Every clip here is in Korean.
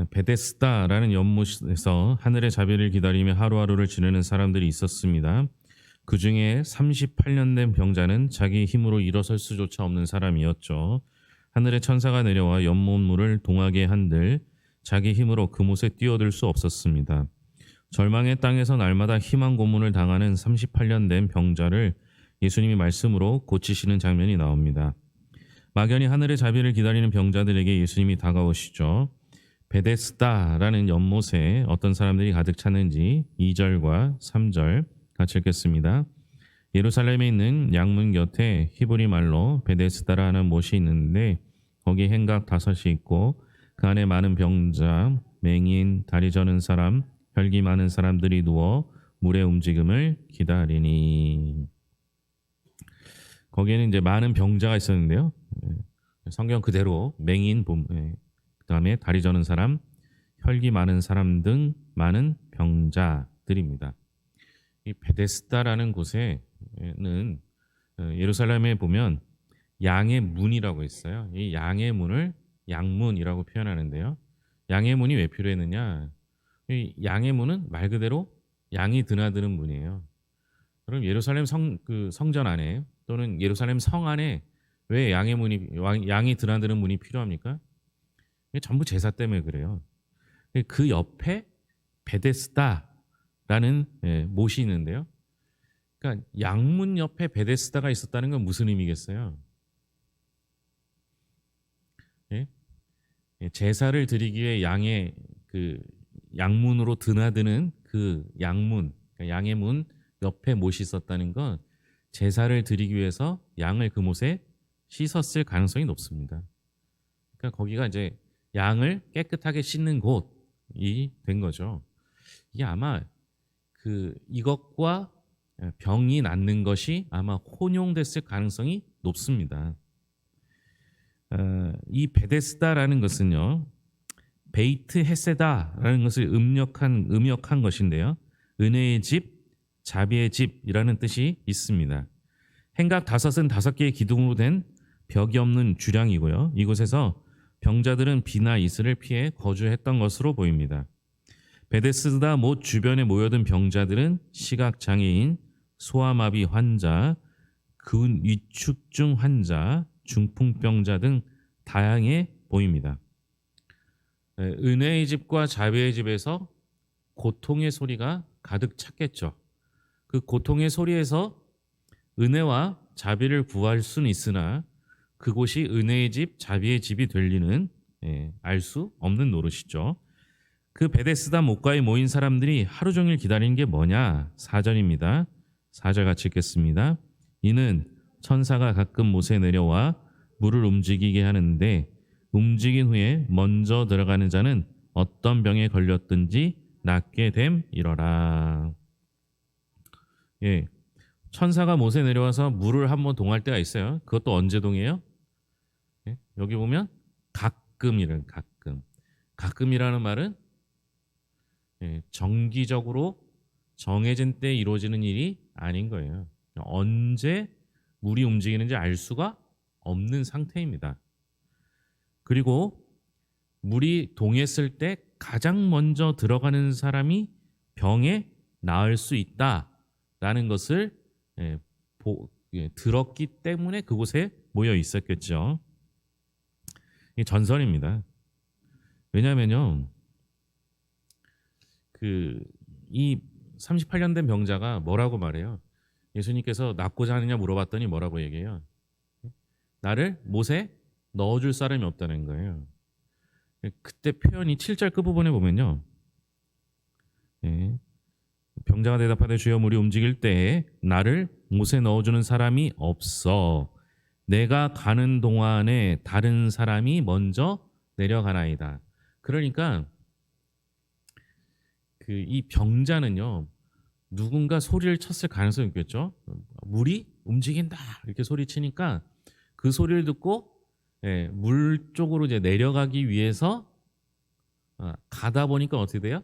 베데스다라는 연못에서 하늘의 자비를 기다리며 하루하루를 지내는 사람들이 있었습니다. 그 중에 38년 된 병자는 자기 힘으로 일어설 수조차 없는 사람이었죠. 하늘의 천사가 내려와 연못물을 동하게 한들 자기 힘으로 그못에 뛰어들 수 없었습니다. 절망의 땅에서 날마다 희망 고문을 당하는 38년 된 병자를 예수님이 말씀으로 고치시는 장면이 나옵니다. 막연히 하늘의 자비를 기다리는 병자들에게 예수님이 다가오시죠. 베데스다라는 연못에 어떤 사람들이 가득 찼는지 2절과 3절 같이 읽겠습니다. 예루살렘에 있는 양문 곁에 히브리 말로 베데스다라는 못이 있는데 거기 행각 5이 있고 그 안에 많은 병자, 맹인, 다리 저는 사람, 혈기 많은 사람들이 누워 물의 움직임을 기다리니. 거기에는 이제 많은 병자가 있었는데요. 성경 그대로 맹인, 그다음에 다리 저는 사람, 혈기 많은 사람 등 많은 병자들입니다. 이 베데스다라는 곳에는 예루살렘에 보면 양의 문이라고 있어요. 이 양의 문을 양문이라고 표현하는데요. 양의 문이 왜 필요했느냐? 이 양의 문은 말 그대로 양이 드나드는 문이에요. 그럼 예루살렘 성전 안에 또는 예루살렘 성 안에 왜 양이 드나드는 문이 필요합니까? 이게 전부 제사 때문에 그래요. 그 옆에 베데스다라는 못이 있는데요. 그러니까 양문 옆에 베데스다가 있었다는 건 무슨 의미겠어요? 예? 제사를 드리기 위해 양의 그 양문으로 드나드는 그 양문, 그러니까 양의 문 옆에 못이 있었다는 건 제사를 드리기 위해서 양을 그 못에 씻었을 가능성이 높습니다. 그러니까 거기가 이제 양을 깨끗하게 씻는 곳이 된 거죠. 이게 아마 이것과 병이 낫는 것이 아마 혼용됐을 가능성이 높습니다. 이 베데스다라는 것은요, 베이트 헤세다라는 것을 음역한 것인데요. 은혜의 집, 자비의 집이라는 뜻이 있습니다. 행각 5은 5개의 기둥으로 된 벽이 없는 주량이고요. 이곳에서 병자들은 비나 이슬을 피해 거주했던 것으로 보입니다. 베데스다 못 주변에 모여든 병자들은 시각장애인, 소아마비 환자, 근 위축증 환자, 중풍병자 등 다양해 보입니다. 은혜의 집과 자비의 집에서 고통의 소리가 가득 찼겠죠. 그 고통의 소리에서 은혜와 자비를 구할 수는 있으나 그곳이 은혜의 집, 자비의 집이 될 리는 알 수 없는 노릇이죠. 그 베데스다 못가에 모인 사람들이 하루 종일 기다리는 게 뭐냐? 4절입니다. 4절 같이 읽겠습니다. 이는 천사가 가끔 못에 내려와 물을 움직이게 하는데 움직인 후에 먼저 들어가는 자는 어떤 병에 걸렸든지 낫게 됨이러라. 예, 천사가 못에 내려와서 물을 한번 동할 때가 있어요. 그것도 언제 동해요? 예, 여기 보면 가끔이라는 가끔이라는 말은 정기적으로 정해진 때 이루어지는 일이 아닌 거예요. 언제 물이 움직이는지 알 수가 없는 상태입니다. 그리고 물이 동했을 때 가장 먼저 들어가는 사람이 병에 나을 수 있다라는 것을 들었기 때문에 그곳에 모여 있었겠죠. 이 전설입니다. 왜냐하면요, 이 38년 된 병자가 뭐라고 말해요? 예수님께서 낫고자 하느냐 물어봤더니 뭐라고 얘기해요? 나를 못에 넣어줄 사람이 없다는 거예요. 그때 표현이 7절 끝부분에 보면요. 병자가 대답하되 주여 물이 움직일 때에 나를 못에 넣어주는 사람이 없어. 내가 가는 동안에 다른 사람이 먼저 내려가나이다. 그러니까 이 병자는요, 누군가 소리를 쳤을 가능성이 있겠죠. 물이 움직인다 이렇게 소리치니까 그 소리를 듣고 물 쪽으로 이제 내려가기 위해서 가다 보니까 어떻게 돼요?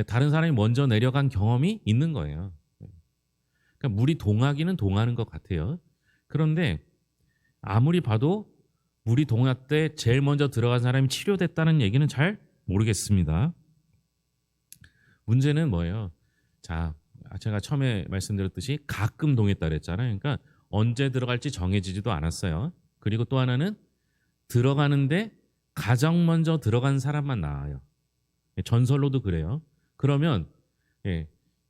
다른 사람이 먼저 내려간 경험이 있는 거예요. 그러니까 물이 동하기는 동하는 것 같아요. 그런데 아무리 봐도 물이 동할 때 제일 먼저 들어간 사람이 치료됐다는 얘기는 잘 모르겠습니다. 문제는 뭐예요? 자, 제가 처음에 말씀드렸듯이 가끔 동했다 그랬잖아요. 그러니까 언제 들어갈지 정해지지도 않았어요. 그리고 또 하나는 들어가는데 가장 먼저 들어간 사람만 나와요. 전설로도 그래요. 그러면 예,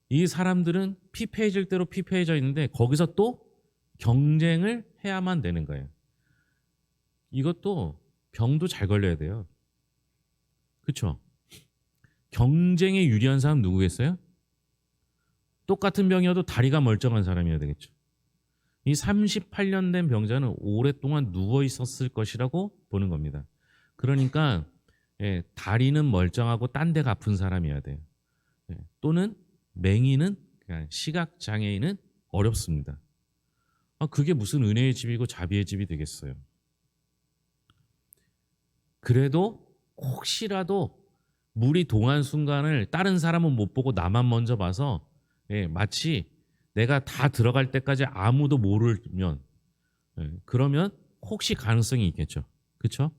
이 사람들은 피폐해질 대로 피폐해져 있는데 거기서 또 경쟁을 해야만 되는 거예요. 이것도 병도 잘 걸려야 돼요. 그렇죠? 경쟁에 유리한 사람 누구겠어요? 똑같은 병이어도 다리가 멀쩡한 사람이어야 되겠죠. 이 38년 된 병자는 오랫동안 누워 있었을 것이라고 보는 겁니다. 그러니까 다리는 멀쩡하고 딴 데가 아픈 사람이어야 돼요. 또는 맹인은, 그러니까 시각 장애인은 어렵습니다. 그게 무슨 은혜의 집이고 자비의 집이 되겠어요. 그래도 혹시라도 물이 동한 순간을 다른 사람은 못 보고 나만 먼저 봐서 마치 내가 다 들어갈 때까지 아무도 모르면 그러면 혹시 가능성이 있겠죠. 그렇죠?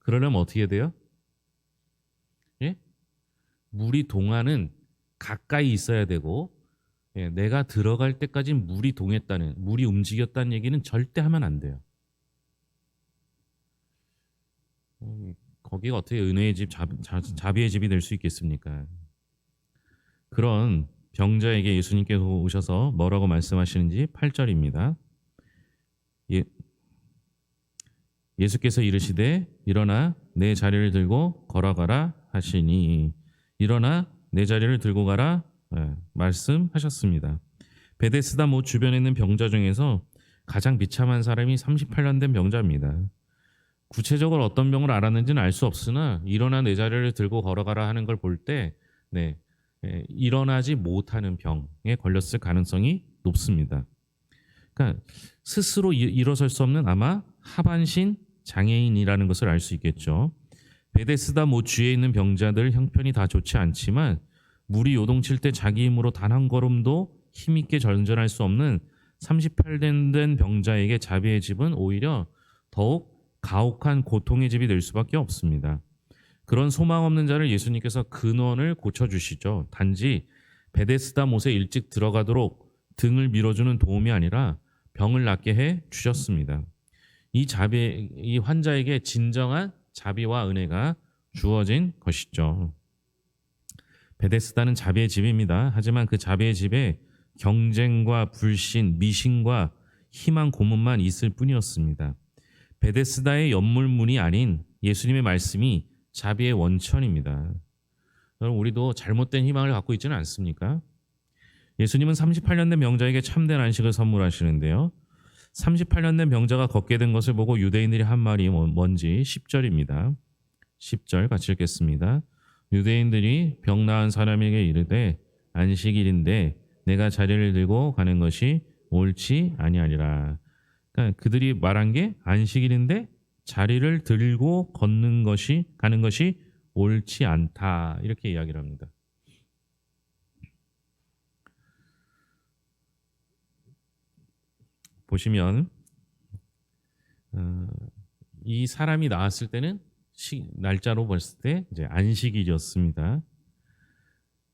그러려면 어떻게 돼요? 예? 물이 동하는 가까이 있어야 되고 내가 들어갈 때까지 물이 동했다는, 물이 움직였다는 얘기는 절대 하면 안 돼요. 거기가 어떻게 은혜의 집, 자비의 집이 될 수 있겠습니까? 그런 병자에게 예수님께서 오셔서 뭐라고 말씀하시는지 8절입니다. 예수께서 이르시되 일어나 내 자리를 들고 걸어가라 하시니, 일어나 내 자리를 들고 가라 말씀하셨습니다. 베데스다 못 주변에 있는 병자 중에서 가장 비참한 사람이 38년 된 병자입니다. 구체적으로 어떤 병을 앓았는지는 알 수 없으나 일어나 내 자리를 들고 걸어가라 하는 걸 볼 때 일어나지 못하는 병에 걸렸을 가능성이 높습니다. 그러니까 스스로 일어설 수 없는 아마 하반신 장애인이라는 것을 알 수 있겠죠. 베데스다 못 주위에 있는 병자들 형편이 다 좋지 않지만 물이 요동칠 때 자기 힘으로 단 한 걸음도 힘있게 전전할 수 없는 38년 된 병자에게 자비의 집은 오히려 더욱 가혹한 고통의 집이 될 수밖에 없습니다. 그런 소망 없는 자를 예수님께서 근원을 고쳐주시죠. 단지 베데스다 못에 일찍 들어가도록 등을 밀어주는 도움이 아니라 병을 낫게 해 주셨습니다. 이 환자에게 진정한 자비와 은혜가 주어진 것이죠. 베데스다는 자비의 집입니다. 하지만 그 자비의 집에 경쟁과 불신, 미신과 희망 고문만 있을 뿐이었습니다. 베데스다의 연물문이 아닌 예수님의 말씀이 자비의 원천입니다. 여러분, 우리도 잘못된 희망을 갖고 있지는 않습니까? 예수님은 38년 된 병자에게 참된 안식을 선물하시는데요. 38년 된 병자가 걷게 된 것을 보고 유대인들이 한 말이 뭔지 10절입니다. 10절 같이 읽겠습니다. 유대인들이 병 나은 사람에게 이르되 안식일인데 내가 자리를 들고 가는 것이 옳지 아니하리라. 그러니까 그들이 말한 게 안식일인데 자리를 들고 가는 것이 옳지 않다, 이렇게 이야기를 합니다. 보시면 이 사람이 나왔을 때는 날짜로 봤을 때 이제 안식일이었습니다.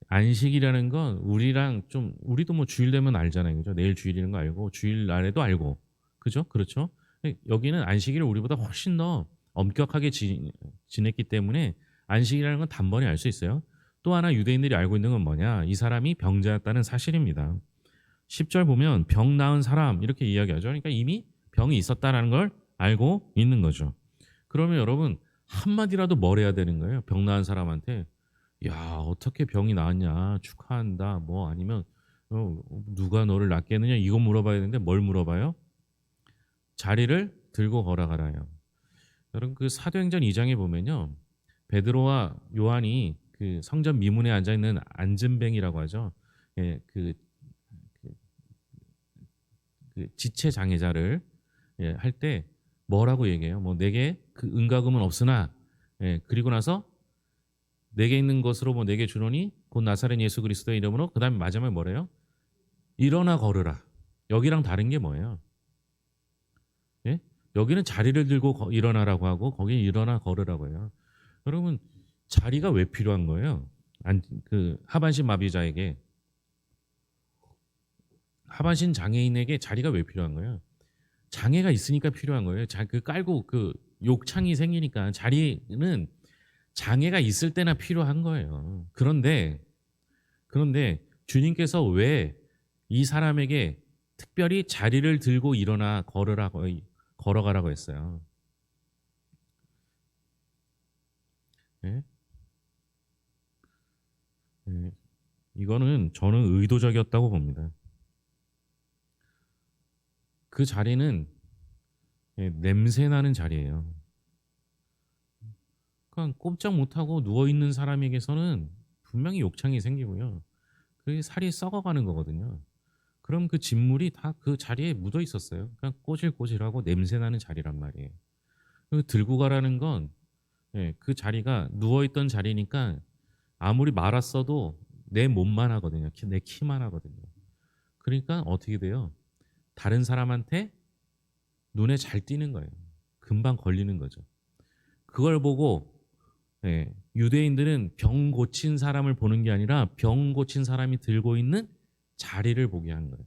안식이라는 건 우리도 뭐 주일 되면 알잖아요, 그죠? 내일 주일이라는 거 알고 주일 날에도 알고, 그죠? 그렇죠? 여기는 안식일을 우리보다 훨씬 더 엄격하게 지냈기 때문에 안식이라는 건 단번에 알 수 있어요. 또 하나 유대인들이 알고 있는 건 뭐냐? 이 사람이 병자였다는 사실입니다. 10절 보면 병 나은 사람 이렇게 이야기하죠. 그러니까 이미 병이 있었다는 걸 알고 있는 거죠. 그러면 여러분 한마디라도 뭘 해야 되는 거예요? 병 나은 사람한테 야, 어떻게 병이 나았냐, 축하한다, 뭐 아니면 누가 너를 낫게 했느냐, 이거 물어봐야 되는데 뭘 물어봐요? 자리를 들고 걸어가라요. 여러분, 그 사도행전 2장에 보면요, 베드로와 요한이 그 성전 미문에 앉아 있는 안진뱅이라고 하죠. 그 지체 장애자를 할 때 뭐라고 얘기해요? 뭐 내게 그 은과금은 없으나 그리고 나서 내게 있는 것으로 뭐 내게 주노니 곧 나사렛 예수 그리스도의 이름으로, 그다음에 마지막에 뭐래요? 일어나 걸으라. 여기랑 다른 게 뭐예요? 여기는 자리를 들고 일어나라고 하고 거기는 일어나 걸으라고 해요. 여러분, 자리가 왜 필요한 거예요? 그 하반신 마비자에게, 하반신 장애인에게 자리가 왜 필요한 거예요? 장애가 있으니까 필요한 거예요. 그 깔고 그 욕창이 생기니까 자리는 장애가 있을 때나 필요한 거예요. 그런데 주님께서 왜 이 사람에게 특별히 자리를 들고 일어나 걸어가라고 했어요. 예? 예. 이거는 저는 의도적이었다고 봅니다. 그 자리는 냄새 나는 자리예요. 그러니까 꼼짝 못하고 누워 있는 사람에게서는 분명히 욕창이 생기고요. 그게 살이 썩어가는 거거든요. 그럼 그 진물이 다 그 자리에 묻어 있었어요. 그러니까 꼬질꼬질하고 냄새 나는 자리란 말이에요. 그 들고 가라는 건 그 자리가 누워 있던 자리니까 아무리 말았어도 내 몸만 하거든요. 내 키만 하거든요. 그러니까 어떻게 돼요? 다른 사람한테 눈에 잘 띄는 거예요. 금방 걸리는 거죠. 그걸 보고 유대인들은 병 고친 사람을 보는 게 아니라 병 고친 사람이 들고 있는 자리를 보게 한 거예요.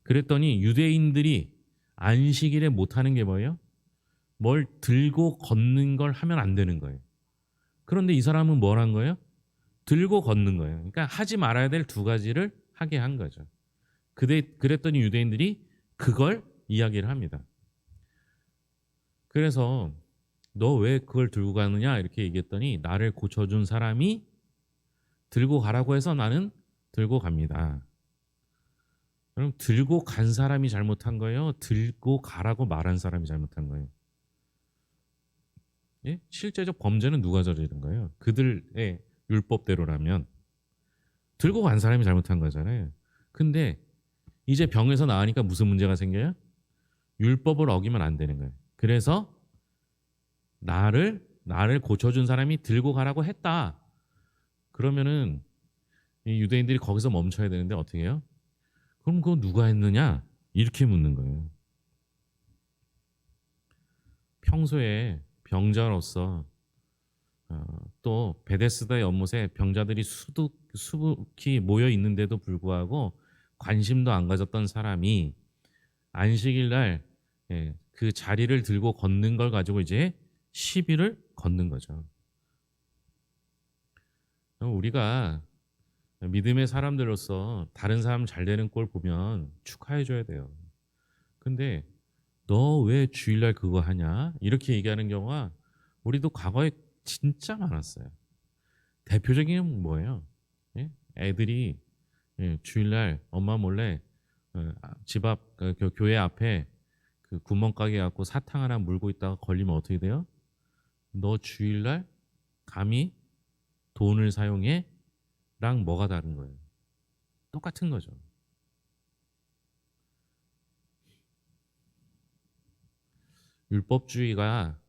그랬더니 유대인들이 안식일에 못하는 게 뭐예요? 뭘 들고 걷는 걸 하면 안 되는 거예요. 그런데 이 사람은 뭘 한 거예요? 들고 걷는 거예요. 그러니까 하지 말아야 될 두 가지를 하게 한 거죠. 그랬더니 유대인들이 그걸 이야기를 합니다. 그래서 너 왜 그걸 들고 가느냐 이렇게 얘기했더니 나를 고쳐준 사람이 들고 가라고 해서 나는 들고 갑니다. 그럼 들고 간 사람이 잘못한 거예요? 들고 가라고 말한 사람이 잘못한 거예요? 예? 실제적 범죄는 누가 저지른 거예요? 그들의 율법대로라면 들고 간 사람이 잘못한 거잖아요. 근데 이제 병에서 나으니까 무슨 문제가 생겨요? 율법을 어기면 안 되는 거예요. 그래서 나를 고쳐준 사람이 들고 가라고 했다. 그러면은 이 유대인들이 거기서 멈춰야 되는데 어떻게 해요? 그럼 그거 누가 했느냐? 이렇게 묻는 거예요. 평소에 병자로서 또 베데스다 연못에 병자들이 수북히 모여 있는데도 불구하고 관심도 안 가졌던 사람이 안식일 날 그 자리를 들고 걷는 걸 가지고 이제 시비를 걷는 거죠. 우리가 믿음의 사람들로서 다른 사람 잘 되는 꼴 보면 축하해 줘야 돼요. 근데 너 왜 주일날 그거 하냐? 이렇게 얘기하는 경우가 우리도 과거에 진짜 많았어요. 대표적인 게 뭐예요? 예? 애들이 주일날 엄마 몰래 집 앞 교회 앞에 그 구멍가게 갖고 사탕 하나 물고 있다가 걸리면 어떻게 돼요? 너 주일날 감히 돈을 사용해? 랑 뭐가 다른 거예요? 똑같은 거죠. 율법주의가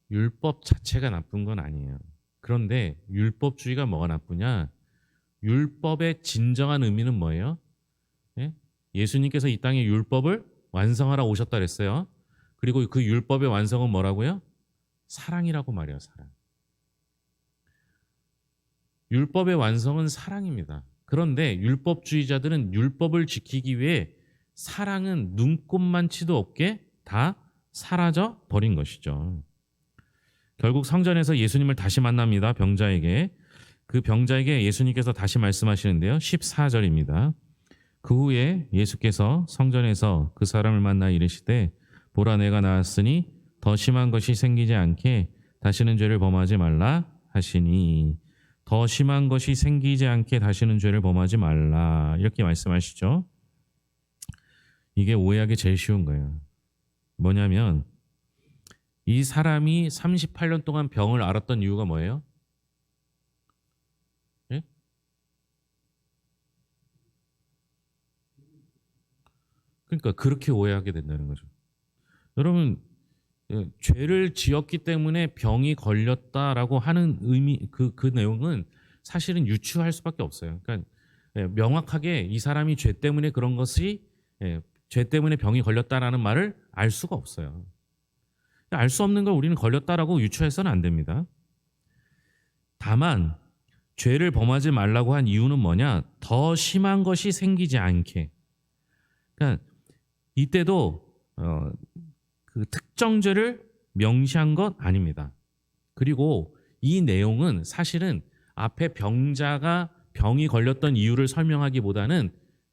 율법 자체가 나쁜 건 아니에요. 그런데 율법주의가 뭐가 나쁘냐? 율법의 진정한 의미는 뭐예요? 예? 예수님께서 이 땅에 율법을 완성하러 오셨다 그랬어요. 그리고 그 율법의 완성은 뭐라고요? 사랑이라고 말해요. 사랑. 율법의 완성은 사랑입니다. 그런데 율법주의자들은 율법을 지키기 위해 사랑은 눈꼽만치도 없게 다 사라져 버린 것이죠. 결국 성전에서 예수님을 다시 만납니다. 병자에게. 그 병자에게 예수님께서 다시 말씀하시는데요. 14절입니다. 그 후에 예수께서 성전에서 그 사람을 만나 이르시되 보라 내가 나았으니 더 심한 것이 생기지 않게 다시는 죄를 범하지 말라 하시니 더 심한 것이 생기지 않게 다시는 죄를 범하지 말라 이렇게 말씀하시죠. 이게 오해하기 제일 쉬운 거예요. 뭐냐면 이 사람이 38년 동안 병을 앓았던 이유가 뭐예요? 예? 그러니까 그렇게 오해하게 된다는 거죠. 여러분 죄를 지었기 때문에 병이 걸렸다라고 하는 의미 그 내용은 사실은 유추할 수밖에 없어요. 그러니까 명확하게 이 사람이 죄 때문에 그런 것이 죄 때문에 병이 걸렸다라는 말을 알 수가 없어요. 알 수 없는 걸 우리는 걸렸다라고 유추해서는 안 됩니다. 다만 죄를 범하지 말라고 한 이유는 뭐냐? 더 심한 것이 생기지 않게. 그러니까 이때도 그 특정 죄를 명시한 것 아닙니다. 그리고 이 내용은 사실은 앞에 병자가 병이 걸렸던 이유를 설명하기보다는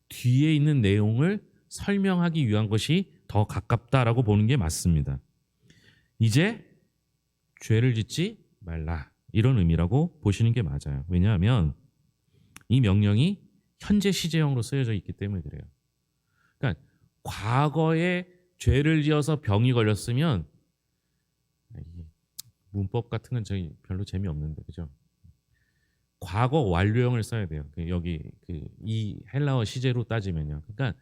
뒤에 있는 내용을 설명하기 위한 것이 더 가깝다라고 보는 게 맞습니다. 이제 죄를 짓지 말라, 이런 의미라고 보시는 게 맞아요. 왜냐하면 이 명령이 현재 시제형으로 쓰여져 있기 때문에 그래요. 그러니까 과거에 죄를 지어서 병이 걸렸으면, 문법 같은 건 저희 별로 재미없는데, 그죠? 과거 완료형을 써야 돼요. 여기 이 헬라어 시제로 따지면요. 그러니까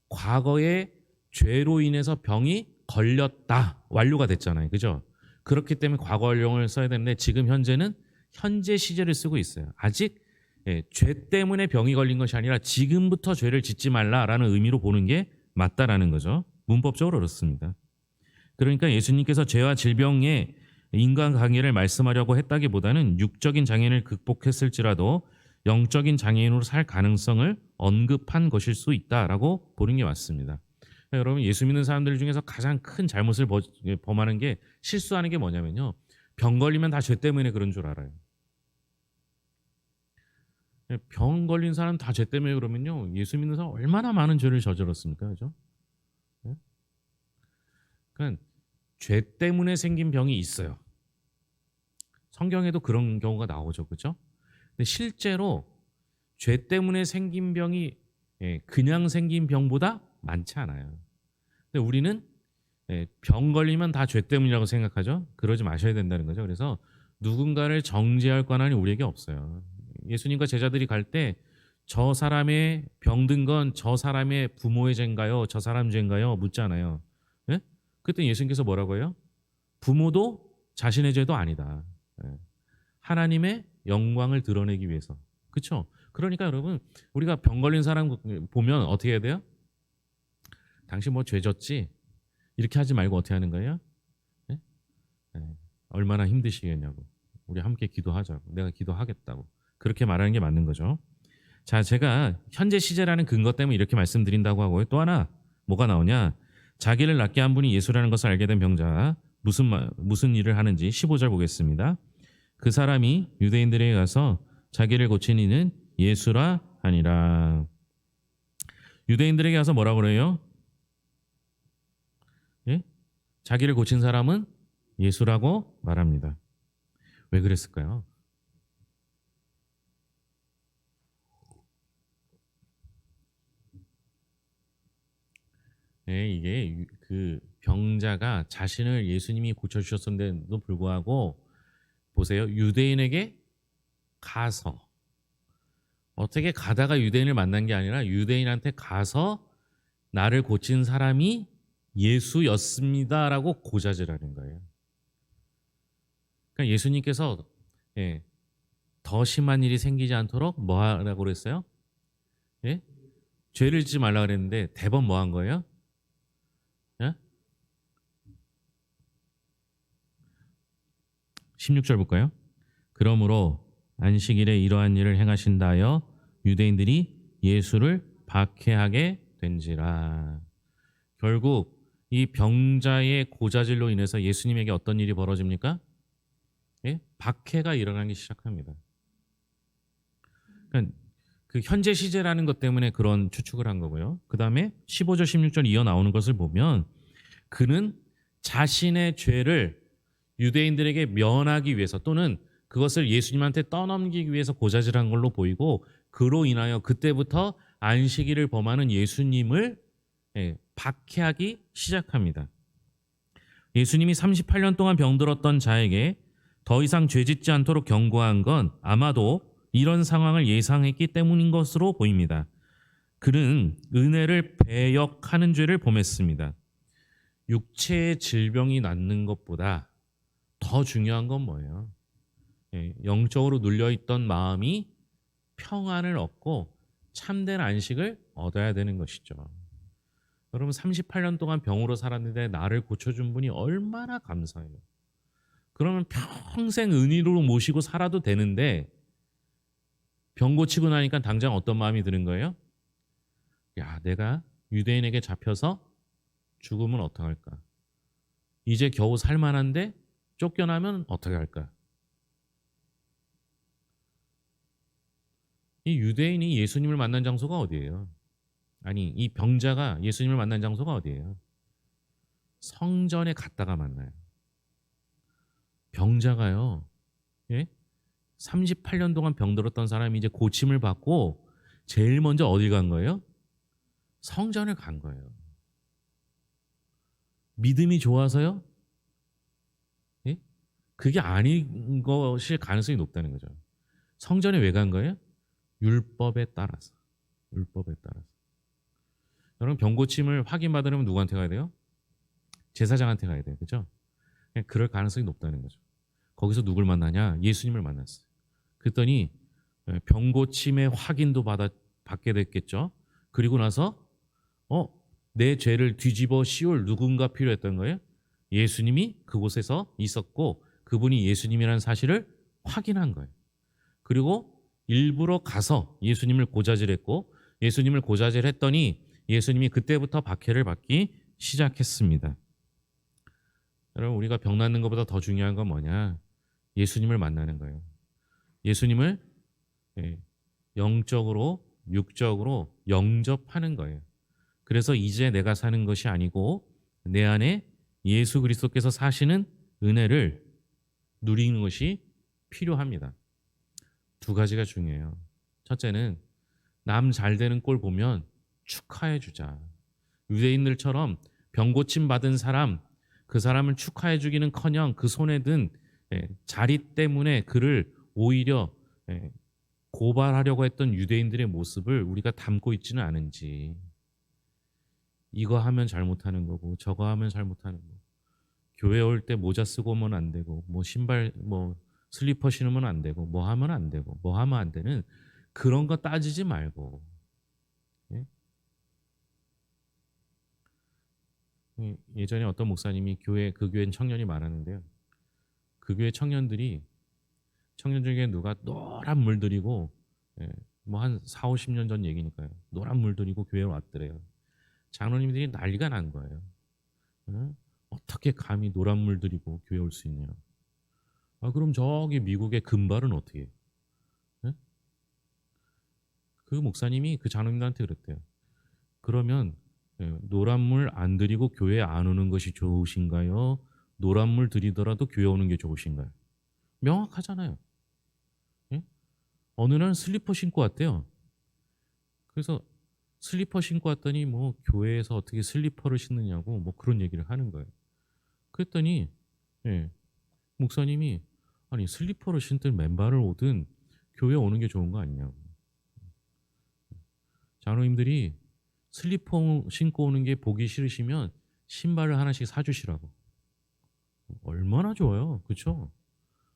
과거에 죄로 인해서 병이 걸렸다, 완료가 됐잖아요, 그죠? 그렇기 때문에 과거 완료형을 써야 되는데 지금 현재는 현재 시제를 쓰고 있어요. 아직 죄 때문에 병이 걸린 것이 아니라 지금부터 죄를 짓지 말라라는 의미로 보는 게 맞다라는 거죠. 문법적으로 그렇습니다. 그러니까 예수님께서 죄와 질병의 인간관계를 말씀하려고 했다기보다는 육적인 장애인을 극복했을지라도 영적인 장애인으로 살 가능성을 언급한 것일 수 있다라고 보는 게 맞습니다. 여러분, 예수 믿는 사람들 중에서 가장 큰 잘못을 범하는 게, 실수하는 게 뭐냐면요, 병 걸리면 다 죄 때문에 그런 줄 알아요. 병 걸린 사람 다 죄 때문에 그러면요, 예수 믿는 사람 얼마나 많은 죄를 저질렀습니까, 그죠? 그러니까 죄 때문에 생긴 병이 있어요. 성경에도 그런 경우가 나오죠, 그죠? 근데 실제로 죄 때문에 생긴 병이 그냥 생긴 병보다 많지 않아요. 근데 우리는 병 걸리면 다 죄 때문이라고 생각하죠. 그러지 마셔야 된다는 거죠. 그래서 누군가를 정죄할 권한이 우리에게 없어요. 예수님과 제자들이 갈 때 저 사람의 병든 건 저 사람의 부모의 죄인가요? 저 사람 죄인가요? 묻잖아요. 예? 그때 예수님께서 뭐라고 해요? 부모도 자신의 죄도 아니다. 하나님의 영광을 드러내기 위해서. 그렇죠? 그러니까 여러분, 우리가 병 걸린 사람 보면 어떻게 해야 돼요? 당신 뭐 죄 졌지? 이렇게 하지 말고 어떻게 하는 거예요? 네? 얼마나 힘드시겠냐고. 우리 함께 기도하자고. 내가 기도하겠다고. 그렇게 말하는 게 맞는 거죠. 자, 제가 현재 시제라는 근거 때문에 이렇게 말씀드린다고 하고요. 또 하나 뭐가 나오냐? 자기를 낫게 한 분이 예수라는 것을 알게 된 병자, 무슨 일을 하는지 15절 보겠습니다. 그 사람이 유대인들에게 가서 자기를 고친 이는 예수라 하니라. 유대인들에게 가서 뭐라고 그래요? 예? 자기를 고친 사람은 예수라고 말합니다. 왜 그랬을까요? 이게 그 병자가 자신을 예수님이 고쳐주셨는데도 불구하고, 보세요. 유대인에게 가서, 어떻게 가다가 유대인을 만난 게 아니라 유대인한테 가서 나를 고친 사람이 예수였습니다라고 고자질하는 거예요. 그러니까 예수님께서 더 심한 일이 생기지 않도록 뭐 하라고 그랬어요? 예? 죄를 짓지 말라 그랬는데 대번 뭐 한 거예요? 예? 16절 볼까요? 그러므로 안식일에 이러한 일을 행하신다 하여 유대인들이 예수를 박해하게 된지라. 결국 이 병자의 고자질로 인해서 예수님에게 어떤 일이 벌어집니까? 박해가 일어나기 시작합니다. 그러니까 그 현재 시제라는 것 때문에 그런 추측을 한 거고요. 그 다음에 15절 16절 이어 나오는 것을 보면, 그는 자신의 죄를 유대인들에게 면하기 위해서, 또는 그것을 예수님한테 떠넘기기 위해서 고자질한 걸로 보이고, 그로 인하여 그때부터 안식일을 범하는 예수님을 박해하기 시작합니다. 예수님이 38년 동안 병들었던 자에게 더 이상 죄짓지 않도록 경고한 건 아마도 이런 상황을 예상했기 때문인 것으로 보입니다. 그는 은혜를 배역하는 죄를 범했습니다. 육체의 질병이 낫는 것보다 더 중요한 건 뭐예요? 영적으로 눌려있던 마음이 평안을 얻고 참된 안식을 얻어야 되는 것이죠. 여러분 38년 동안 병으로 살았는데 나를 고쳐준 분이 얼마나 감사해요. 그러면 평생 은희로 모시고 살아도 되는데 병 고치고 나니까 당장 어떤 마음이 드는 거예요? 야, 내가 유대인에게 잡혀서 죽으면 어떡할까? 이제 겨우 살만한데 쫓겨나면 어떻게 할까? 이 유대인이 예수님을 만난 장소가 어디예요? 아니, 이 병자가 예수님을 만난 장소가 어디예요? 성전에 갔다가 만나요. 병자가요. 예? 38년 동안 병들었던 사람이 이제 고침을 받고 제일 먼저 어디 간 거예요? 성전을 간 거예요. 믿음이 좋아서요? 예? 그게 아닌 것일 가능성이 높다는 거죠. 성전에 왜 간 거예요? 율법에 따라서. 율법에 따라서. 여러분 병고침을 확인받으려면 누구한테 가야 돼요? 제사장한테 가야 돼요. 그죠? 그럴 가능성이 높다는 거죠. 거기서 누굴 만나냐? 예수님을 만났어요. 그랬더니 병고침의 확인도 받게 됐겠죠. 그리고 나서 내 죄를 뒤집어 씌울 누군가 필요했던 거예요. 예수님이 그곳에서 있었고 그분이 예수님이라는 사실을 확인한 거예요. 그리고 일부러 가서 예수님을 고자질했고 예수님을 고자질했더니 예수님이 그때부터 박해를 받기 시작했습니다. 여러분 우리가 병 낫는 것보다 더 중요한 건 뭐냐? 예수님을 만나는 거예요. 예수님을 영적으로 육적으로 영접하는 거예요. 그래서 이제 내가 사는 것이 아니고 내 안에 예수 그리스도께서 사시는 은혜를 누리는 것이 필요합니다. 두 가지가 중요해요. 첫째는 남 잘 되는 꼴 보면 축하해 주자. 유대인들처럼 병 고침 받은 사람, 그 사람을 축하해 주기는커녕 그 손에 든 자리 때문에 그를 오히려 고발하려고 했던 유대인들의 모습을 우리가 담고 있지는 않은지. 이거 하면 잘못하는 거고 저거 하면 잘못하는 거. 교회 올 때 모자 쓰고 오면 안 되고 뭐 신발 뭐 슬리퍼 신으면 안 되고 뭐 하면 안 되고 뭐 하면 안 되는 그런 거 따지지 말고 예? 예전에 어떤 목사님이 그 교회는 청년이 많았는데요. 그 교회 청년 중에 누가 노란 물 들이고 뭐 한 4, 50년 전 얘기니까요. 노란 물 들이고 교회에 왔더래요. 장로님들이 난리가 난 거예요. 어떻게 감히 노란 물 들이고 교회 올 수 있냐. 그럼 저기 미국의 금발은 어떻게 해요? 그 목사님이 그 장로님들한테 그랬대요. 그러면 노란물 안 들이고 교회 안 오는 것이 좋으신가요? 노란물 들이더라도 교회 오는 게 좋으신가요? 명확하잖아요. 예? 어느 날 슬리퍼 신고 왔대요. 그래서 슬리퍼 신고 왔더니 뭐 교회에서 어떻게 슬리퍼를 신느냐고 뭐 그런 얘기를 하는 거예요. 그랬더니 목사님이 아니 슬리퍼를 신든 맨발을 오든 교회 오는 게 좋은 거 아니냐고. 장로님들이 슬리퍼 신고 오는 게 보기 싫으시면 신발을 하나씩 사주시라고. 얼마나 좋아요. 그렇죠?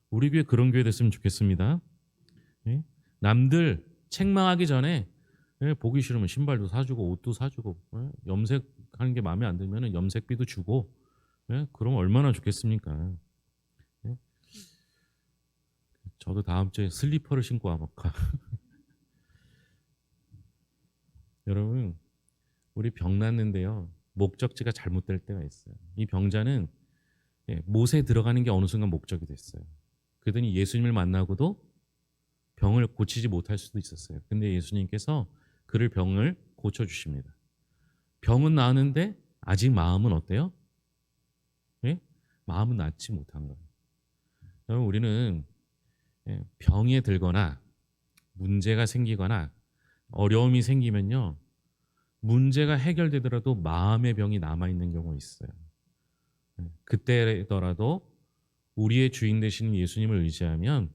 우리 교회 그런 교회 됐으면 좋겠습니다. 예? 남들 책망하기 전에 보기 싫으면 신발도 사주고 옷도 사주고 염색하는 게 마음에 안 들면 염색비도 주고 그럼 얼마나 좋겠습니까? 예? 저도 다음 주에 슬리퍼를 신고 와볼까. 여러분 우리 병 낫는데요. 목적지가 잘못될 때가 있어요. 이 병자는 못에 들어가는 게 어느 순간 목적이 됐어요. 그러더니 예수님을 만나고도 병을 고치지 못할 수도 있었어요. 근데 예수님께서 그를 병을 고쳐주십니다. 병은 나았는데 아직 마음은 어때요? 마음은 낫지 못한 거예요. 여러분 우리는 병에 들거나 문제가 생기거나 어려움이 생기면요. 문제가 해결되더라도 마음의 병이 남아있는 경우가 있어요. 그때더라도 우리의 주인 되시는 예수님을 의지하면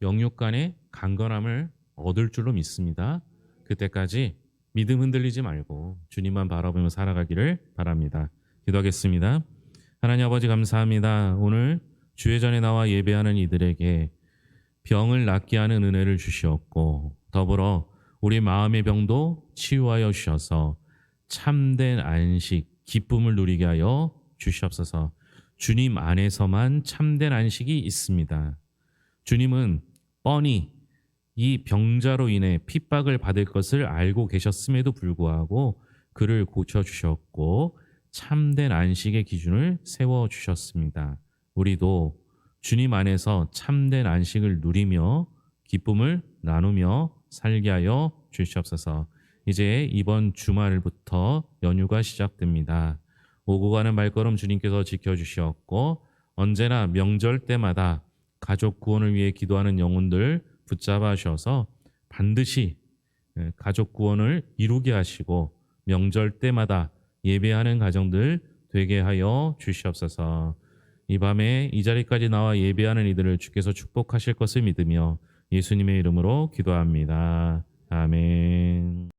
영육 간의 강건함을 얻을 줄로 믿습니다. 그때까지 믿음 흔들리지 말고 주님만 바라보며 살아가기를 바랍니다. 기도하겠습니다. 하나님 아버지 감사합니다. 오늘 주회전에 나와 예배하는 이들에게 병을 낫게 하는 은혜를 주시었고 더불어 우리 마음의 병도 치유하여 주셔서 참된 안식, 기쁨을 누리게 하여 주시옵소서. 주님 안에서만 참된 안식이 있습니다. 주님은 뻔히 이 병자로 인해 핍박을 받을 것을 알고 계셨음에도 불구하고 그를 고쳐주셨고 참된 안식의 기준을 세워주셨습니다. 우리도 주님 안에서 참된 안식을 누리며 기쁨을 나누며 살게 하여 주시옵소서. 이제 이번 주말부터 연휴가 시작됩니다. 오고 가는 발걸음 주님께서 지켜주시었고 언제나 명절 때마다 가족 구원을 위해 기도하는 영혼들 붙잡아 주셔서 반드시 가족 구원을 이루게 하시고 명절 때마다 예배하는 가정들 되게 하여 주시옵소서. 이 밤에 이 자리까지 나와 예배하는 이들을 주께서 축복하실 것을 믿으며 예수님의 이름으로 기도합니다. 아멘.